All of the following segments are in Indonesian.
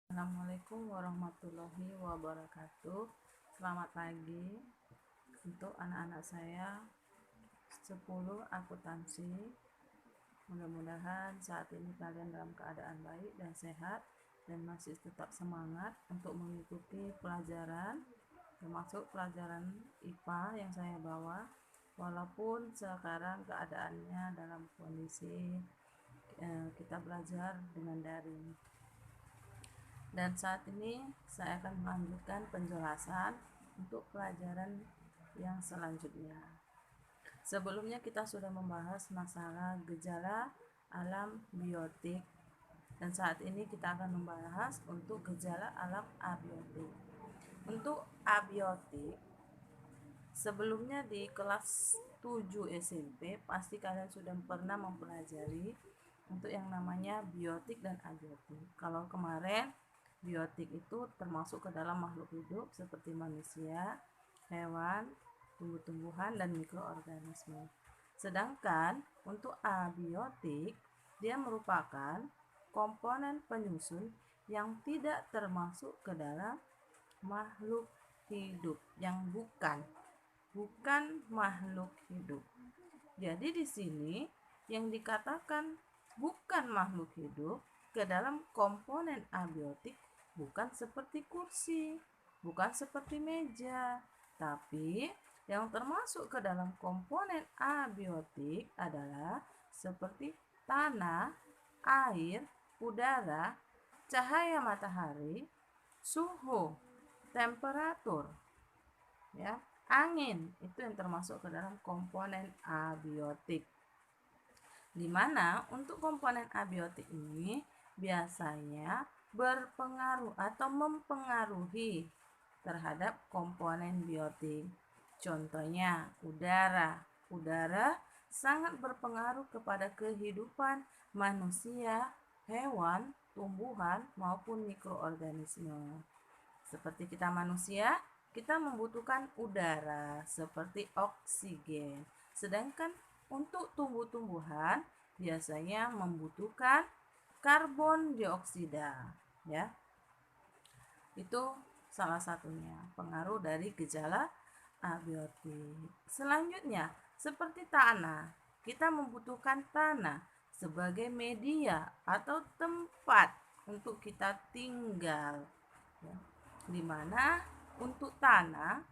Assalamualaikum warahmatullahi wabarakatuh. Selamat pagi untuk anak-anak saya 10 akuntansi. Mudah-mudahan saat ini kalian dalam keadaan baik dan sehat dan masih tetap semangat untuk mengikuti pelajaran, termasuk pelajaran IPA yang saya bawa, walaupun sekarang keadaannya dalam kondisi kita belajar dengan daring. Dan saat ini saya akan melanjutkan penjelasan untuk pelajaran yang selanjutnya. Sebelumnya kita sudah membahas masalah gejala alam biotik, dan saat ini kita akan membahas untuk gejala alam abiotik. Untuk abiotik, sebelumnya di kelas 7 SMP pasti kalian sudah pernah mempelajari untuk yang namanya biotik dan abiotik. Kalau kemarin biotik itu termasuk ke dalam makhluk hidup seperti manusia, hewan, tumbuh-tumbuhan, dan mikroorganisme. Sedangkan untuk abiotik, dia merupakan komponen penyusun yang tidak termasuk ke dalam makhluk hidup, yang bukan makhluk hidup. Jadi di sini yang dikatakan bukan makhluk hidup ke dalam komponen abiotik bukan seperti kursi, bukan seperti meja, tapi yang termasuk ke dalam komponen abiotik adalah seperti tanah, air, udara, cahaya matahari, suhu, temperatur, ya, angin, itu yang termasuk ke dalam komponen abiotik. Di mana untuk komponen abiotik ini biasanya berpengaruh atau mempengaruhi terhadap komponen biotik. Contohnya udara. Udara sangat berpengaruh kepada kehidupan manusia, hewan, tumbuhan maupun mikroorganisme. Seperti kita manusia, kita membutuhkan udara seperti oksigen. Sedangkan untuk tumbuh-tumbuhan biasanya membutuhkan karbon dioksida, ya. Itu salah satunya pengaruh dari gejala abiotik. Selanjutnya, seperti tanah, kita membutuhkan tanah sebagai media atau tempat untuk kita tinggal, ya. Di mana untuk tanah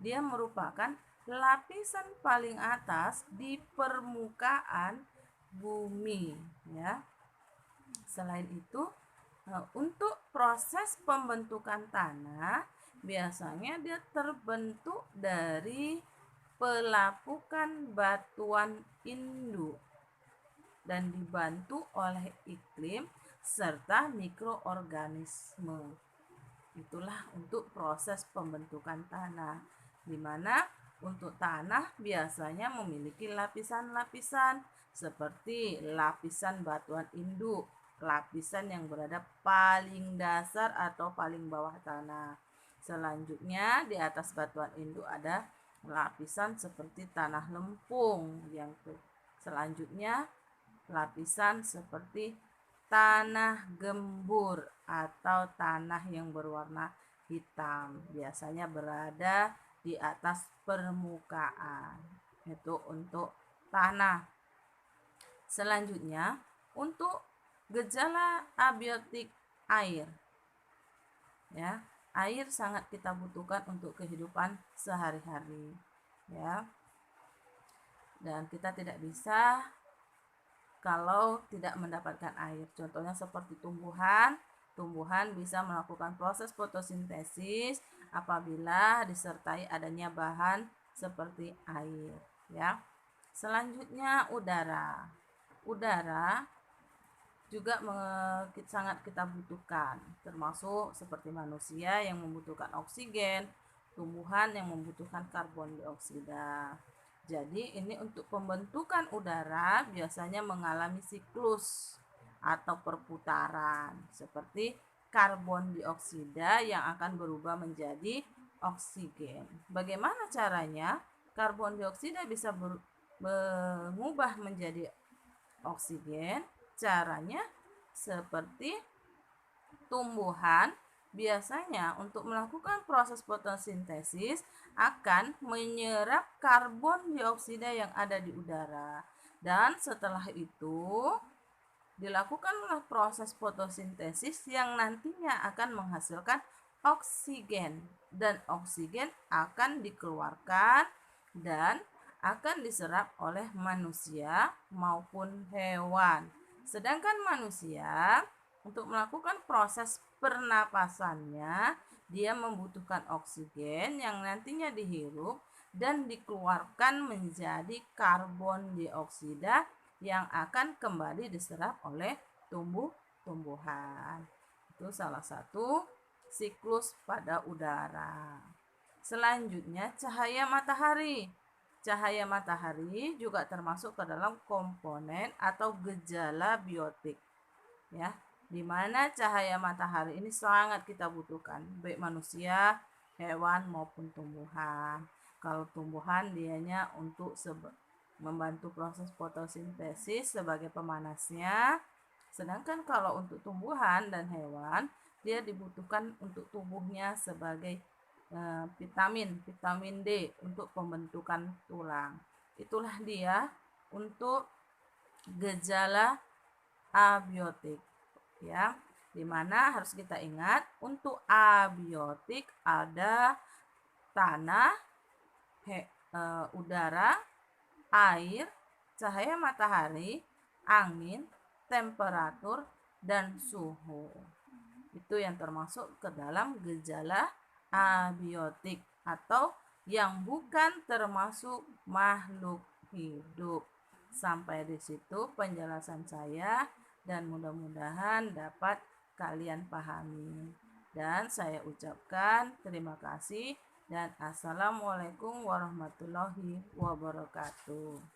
dia merupakan lapisan paling atas di permukaan bumi, ya. Selain itu, untuk proses pembentukan tanah biasanya dia terbentuk dari pelapukan batuan induk dan dibantu oleh iklim serta mikroorganisme. Itulah untuk proses pembentukan tanah, di mana untuk tanah biasanya memiliki lapisan-lapisan seperti lapisan batuan induk, lapisan yang berada paling dasar atau paling bawah tanah. Selanjutnya di atas batuan induk ada lapisan seperti tanah lempung. Selanjutnya lapisan seperti tanah gembur atau tanah yang berwarna hitam, biasanya berada di atas permukaan. Itu untuk tanah. Selanjutnya untuk gejala abiotik air, ya. Air sangat kita butuhkan untuk kehidupan sehari-hari, ya. Dan kita tidak bisa kalau tidak mendapatkan air. Contohnya seperti tumbuhan bisa melakukan proses fotosintesis apabila disertai adanya bahan seperti air, ya. Selanjutnya udara. Udara juga sangat kita butuhkan, termasuk seperti manusia yang membutuhkan oksigen, tumbuhan yang membutuhkan karbon dioksida. Jadi ini untuk pembentukan udara biasanya mengalami siklus atau perputaran seperti karbon dioksida yang akan berubah menjadi oksigen. Bagaimana caranya karbon dioksida bisa mengubah menjadi oksigen? Caranya seperti tumbuhan biasanya untuk melakukan proses fotosintesis akan menyerap karbon dioksida yang ada di udara. Dan setelah itu dilakukanlah proses fotosintesis yang nantinya akan menghasilkan oksigen, dan oksigen akan dikeluarkan dan akan diserap oleh manusia maupun hewan. Sedangkan manusia untuk melakukan proses pernapasannya, dia membutuhkan oksigen yang nantinya dihirup dan dikeluarkan menjadi karbon dioksida yang akan kembali diserap oleh tumbuh-tumbuhan. Itu salah satu siklus pada udara. Selanjutnya, cahaya matahari. Cahaya matahari juga termasuk ke dalam komponen atau gejala biotik. Ya, di mana cahaya matahari ini sangat kita butuhkan, baik manusia, hewan maupun tumbuhan. Kalau tumbuhan dianya untuk membantu proses fotosintesis sebagai pemanasnya. Sedangkan kalau untuk tumbuhan dan hewan, dia dibutuhkan untuk tubuhnya sebagai vitamin D untuk pembentukan tulang. Itulah dia untuk gejala abiotik, ya. Dimana harus kita ingat untuk abiotik ada tanah, udara, air, cahaya matahari, angin, temperatur, dan suhu. Itu yang termasuk ke dalam gejala abiotik atau yang bukan termasuk makhluk hidup. Sampai di situ penjelasan saya dan mudah-mudahan dapat kalian pahami. Dan saya ucapkan terima kasih dan assalamualaikum warahmatullahi wabarakatuh.